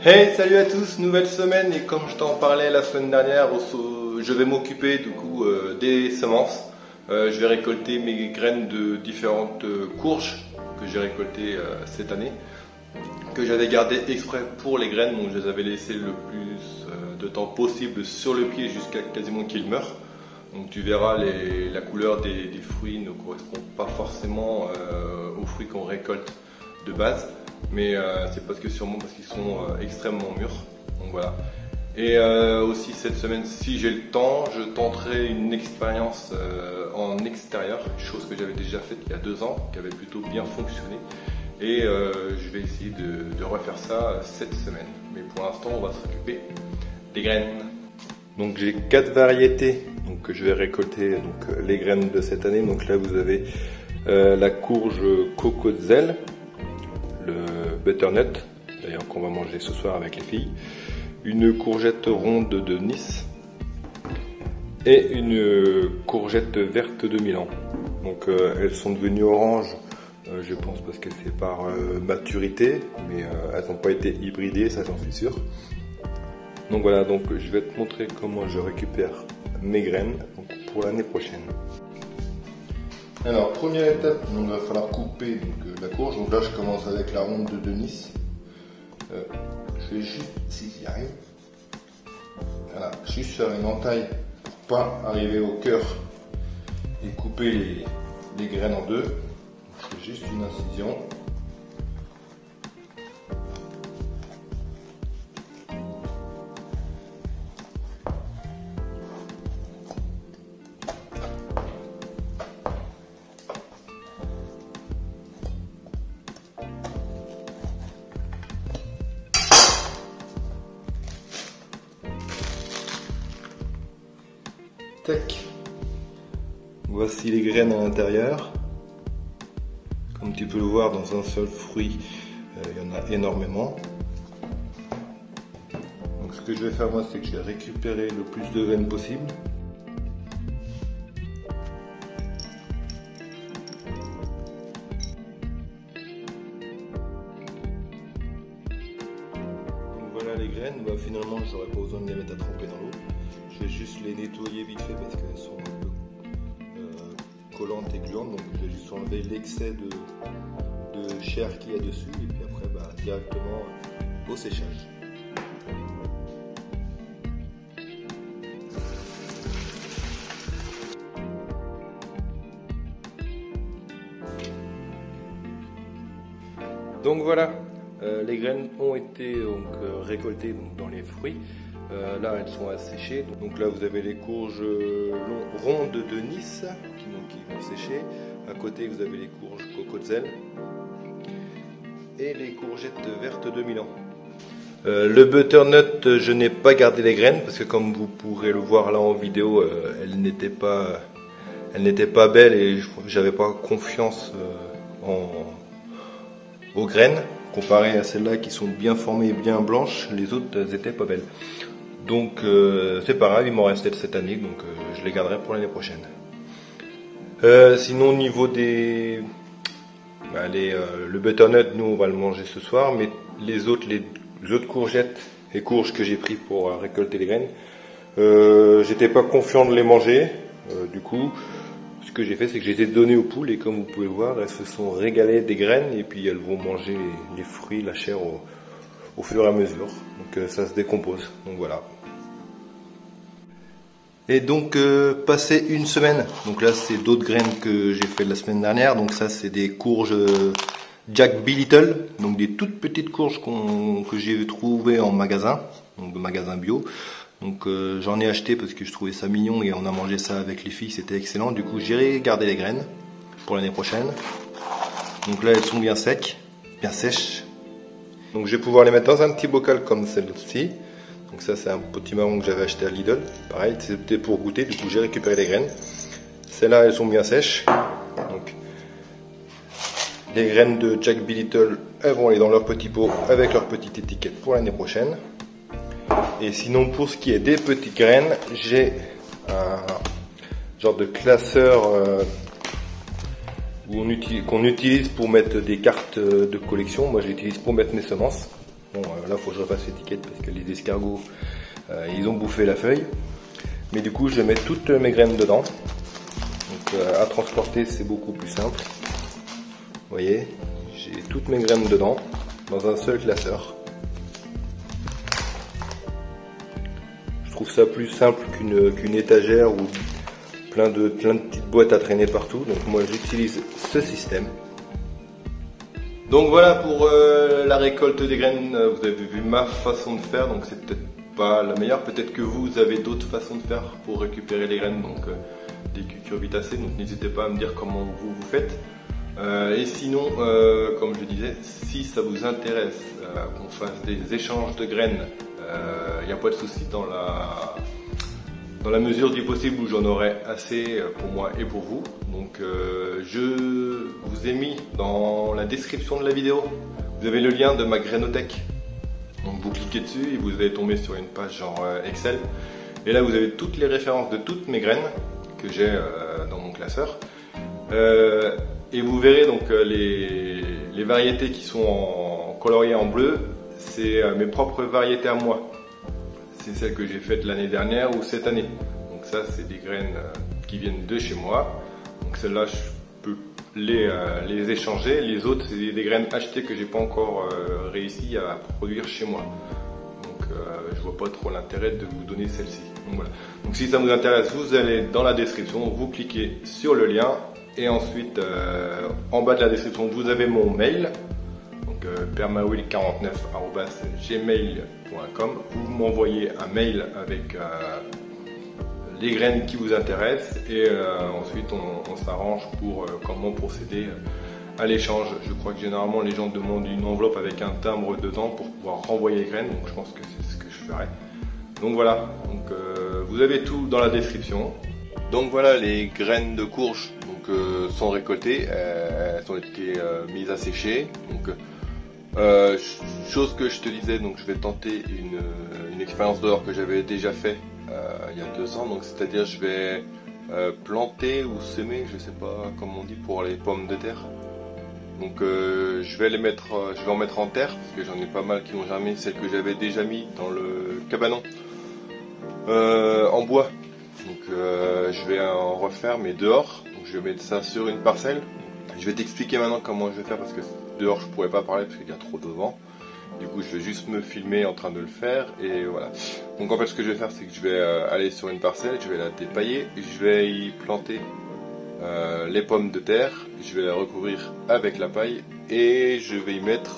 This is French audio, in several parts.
Hey, salut à tous, nouvelle semaine et comme je t'en parlais la semaine dernière, je vais m'occuper du coup des semences. Je vais récolter mes graines de différentes courges que j'ai récoltées cette année, que j'avais gardées exprès pour les graines, donc je les avais laissées le plus de temps possible sur le pied jusqu'à quasiment qu'ils meurent. Donc tu verras, la couleur des fruits ne correspond pas forcément aux fruits qu'on récolte de base. Mais c'est sûrement parce qu'ils sont extrêmement mûrs. Donc voilà. Et aussi cette semaine, si j'ai le temps, je tenterai une expérience en extérieur, chose que j'avais déjà faite il y a 2 ans, qui avait plutôt bien fonctionné. Et je vais essayer de refaire ça cette semaine. Mais pour l'instant, on va s'occuper des graines. Donc j'ai 4 variétés que je vais récolter, donc les graines de cette année. Donc là, vous avez la courge Cocozelle, le butternut, d'ailleurs qu'on va manger ce soir avec les filles, une courgette ronde de Nice et une courgette verte de Milan. Donc elles sont devenues oranges, je pense parce que c'est par maturité, mais elles n'ont pas été hybridées, ça j'en suis sûr. Donc voilà, donc je vais te montrer comment je récupère mes graines pour l'année prochaine. Alors, première étape, il va falloir couper la courge. Donc là, je commence avec la ronde de Nice. Je vais juste, si j'y arrive, voilà, juste faire une entaille pour pas arriver au cœur et couper les graines en deux. Je fais juste une incision. Tac. Voici les graines à l'intérieur. Comme tu peux le voir, dans un seul fruit, il y en a énormément. Donc ce que je vais faire moi, c'est que je vais récupérer le plus de graines possible. Donc voilà les graines. Finalement, je n'aurai pas besoin de les mettre à tremper dans l'eau. Je vais juste les nettoyer vite fait parce qu'elles sont un peu collantes et gluantes, donc je vais juste enlever l'excès de chair qu'il y a dessus et puis après directement au séchage. Donc voilà, les graines ont été récoltées dans les fruits. Là elles sont asséchées, donc là vous avez les courges rondes de Nice qui vont sécher. À côté vous avez les courges Cocozelle et les courgettes vertes de Milan. Le butternut, je n'ai pas gardé les graines parce que comme vous pourrez le voir là en vidéo, elles n'étaient pas belles et j'avais pas confiance aux graines comparé à celles-là qui sont bien formées et bien blanches. Les autres elles étaient pas belles. Donc c'est pas grave, il m'en restait cette année, donc je les garderai pour l'année prochaine. Sinon au niveau des... le butternut, nous on va le manger ce soir, mais les autres courgettes et courges que j'ai pris pour récolter les graines, j'étais pas confiant de les manger. Du coup, ce que j'ai fait, c'est que je les ai données aux poules et comme vous pouvez le voir, elles se sont régalées des graines et puis elles vont manger les fruits, la chair au fur et à mesure. Donc ça se décompose, donc voilà. Et donc passé une semaine, donc là c'est d'autres graines que j'ai fait la semaine dernière, donc ça c'est des courges Jack B. Little, donc des toutes petites courges que j'ai trouvées en magasin, donc de magasin bio. Donc j'en ai acheté parce que je trouvais ça mignon et on a mangé ça avec les filles, c'était excellent. Du coup j'ai gardé les graines pour l'année prochaine. Donc là elles sont bien secs, bien sèches. Donc je vais pouvoir les mettre dans un petit bocal comme celle-ci. Donc ça c'est un petit marron que j'avais acheté à Lidl. Pareil, c'était pour goûter, du coup j'ai récupéré les graines. Celles-là elles sont bien sèches. Donc les graines de Jack B. Little, elles vont aller dans leur petit pot avec leur petite étiquette pour l'année prochaine. Et sinon pour ce qui est des petites graines, j'ai un genre de classeur qu'on utilise pour mettre des cartes de collection. Moi je l'utilise pour mettre mes semences. Bon, là, il faut que je repasse l'étiquette parce que les escargots, ils ont bouffé la feuille. Mais du coup, je vais mettre toutes mes graines dedans. Donc, à transporter, c'est beaucoup plus simple. Vous voyez, j'ai toutes mes graines dedans, dans un seul classeur. Je trouve ça plus simple qu'une étagère ou plein de petites boîtes à traîner partout. Donc moi, j'utilise ce système. Donc voilà pour la récolte des graines. Vous avez vu ma façon de faire, donc c'est peut-être pas la meilleure. Peut-être que vous avez d'autres façons de faire pour récupérer les graines, donc des cucurbitacées. Donc n'hésitez pas à me dire comment vous faites. Et sinon, comme je disais, si ça vous intéresse qu'on fasse des échanges de graines, il n'y a pas de souci dans la mesure du possible où j'en aurai assez pour moi et pour vous. Donc je vous ai mis dans la description de la vidéo, vous avez le lien de ma grainothèque. Donc vous cliquez dessus et vous allez tomber sur une page genre Excel. Et là vous avez toutes les références de toutes mes graines que j'ai dans mon classeur. Et vous verrez donc les variétés qui sont coloriées en bleu, c'est mes propres variétés à moi. C'est celles que j'ai faites l'année dernière ou cette année. Donc ça c'est des graines qui viennent de chez moi. Donc celles-là je peux les échanger. Les autres c'est des graines achetées que j'ai pas encore réussi à produire chez moi. Donc je vois pas trop l'intérêt de vous donner celle-ci. Donc voilà. Donc si ça vous intéresse, vous allez dans la description, vous cliquez sur le lien et ensuite en bas de la description vous avez mon mail. permawill49@gmail.com. Vous m'envoyez un mail avec les graines qui vous intéressent et ensuite on s'arrange pour comment procéder à l'échange. Je crois que généralement les gens demandent une enveloppe avec un timbre dedans pour pouvoir renvoyer les graines, donc je pense que c'est ce que je ferai. Donc voilà, donc, vous avez tout dans la description. Donc voilà, les graines de courge donc, sont récoltées, elles ont été mises à sécher. Donc, chose que je te disais, donc je vais tenter une expérience dehors que j'avais déjà fait il y a 2 ans, donc c'est-à-dire je vais planter ou semer, je sais pas comment on dit pour les pommes de terre. Donc je vais en mettre en terre parce que j'en ai pas mal qui ont germé, celles que j'avais déjà mis dans le cabanon en bois. Donc je vais en refaire mais dehors. Donc je vais mettre ça sur une parcelle. Je vais t'expliquer maintenant comment je vais faire parce que dehors je pourrais pas parler parce qu'il y a trop de vent. Du coup je vais juste me filmer en train de le faire et voilà. Donc en fait ce que je vais faire c'est que je vais aller sur une parcelle, je vais la dépailler, je vais y planter les pommes de terre, je vais la recouvrir avec la paille et je vais y mettre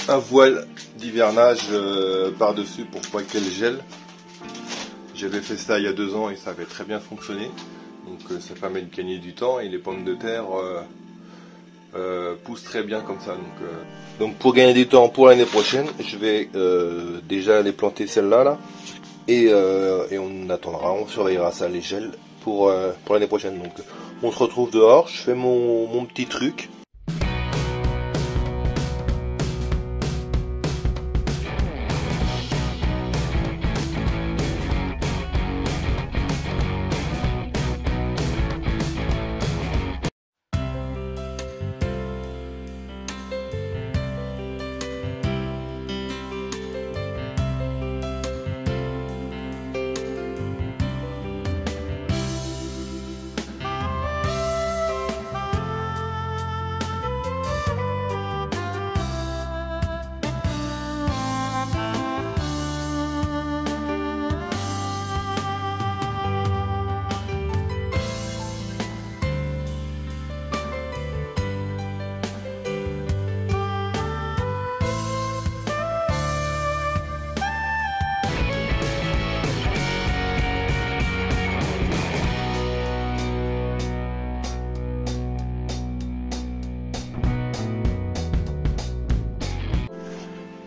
un voile d'hivernage par dessus pour pas qu'elle gèle. J'avais fait ça il y a 2 ans et ça avait très bien fonctionné, donc ça permet de gagner du temps et les pommes de terre poussent très bien comme ça. Donc pour gagner du temps pour l'année prochaine, je vais déjà aller planter celle-là là, et on attendra, on surveillera ça les gels pour l'année prochaine. Donc on se retrouve dehors, je fais mon petit truc.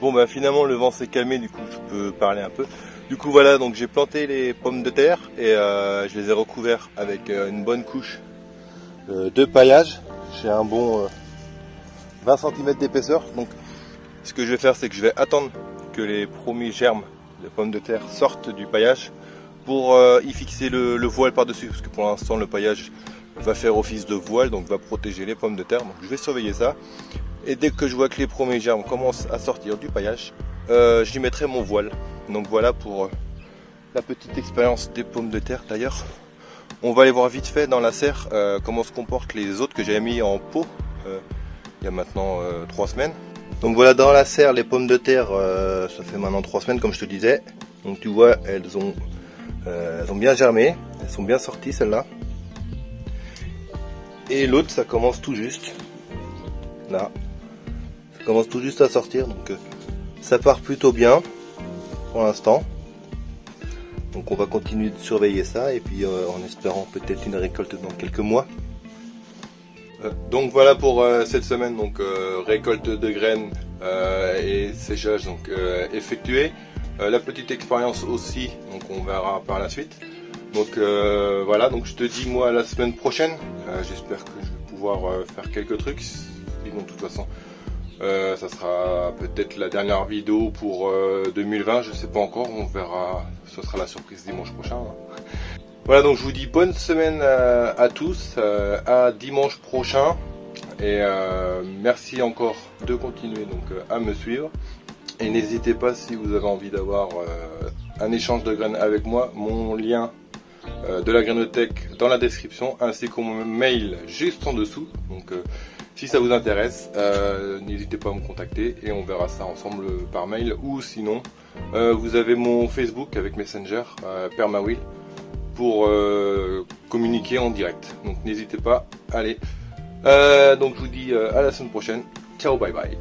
Bon bah finalement le vent s'est calmé, du coup je peux parler un peu. Du coup voilà, donc j'ai planté les pommes de terre et je les ai recouverts avec une bonne couche de paillage. J'ai un bon 20 cm d'épaisseur. Donc ce que je vais faire c'est que je vais attendre que les premiers germes de pommes de terre sortent du paillage pour y fixer le voile par dessus, parce que pour l'instant le paillage va faire office de voile, donc va protéger les pommes de terre. Donc je vais surveiller ça. Et dès que je vois que les premiers germes commencent à sortir du paillage, j'y mettrai mon voile. Donc voilà pour la petite expérience des pommes de terre. D'ailleurs, on va aller voir vite fait dans la serre comment se comportent les autres que j'avais mis en pot il y a maintenant 3 semaines. Donc voilà, dans la serre, les pommes de terre, ça fait maintenant 3 semaines comme je te disais. Donc tu vois, elles ont bien germé, elles sont bien sorties celles-là. Et l'autre, ça commence tout juste. Là, ça commence tout juste à sortir, donc ça part plutôt bien pour l'instant. Donc on va continuer de surveiller ça et puis en espérant peut-être une récolte dans quelques mois. Donc voilà pour cette semaine, donc récolte de graines et séchage donc effectué. La petite expérience aussi, donc on verra par la suite. Donc voilà, donc je te dis moi la semaine prochaine, j'espère que je vais pouvoir faire quelques trucs. Sinon de toute façon ça sera peut-être la dernière vidéo pour 2020, je sais pas encore, on verra, ce sera la surprise dimanche prochain. Voilà, donc je vous dis bonne semaine à tous, à dimanche prochain et merci encore de continuer donc à me suivre et n'hésitez pas si vous avez envie d'avoir un échange de graines avec moi, mon lien de la grainothèque dans la description ainsi que mon mail juste en dessous. Donc si ça vous intéresse, n'hésitez pas à me contacter et on verra ça ensemble par mail ou sinon vous avez mon Facebook avec Messenger, Permawill, pour communiquer en direct. Donc n'hésitez pas, allez. Donc je vous dis à la semaine prochaine. Ciao, bye bye.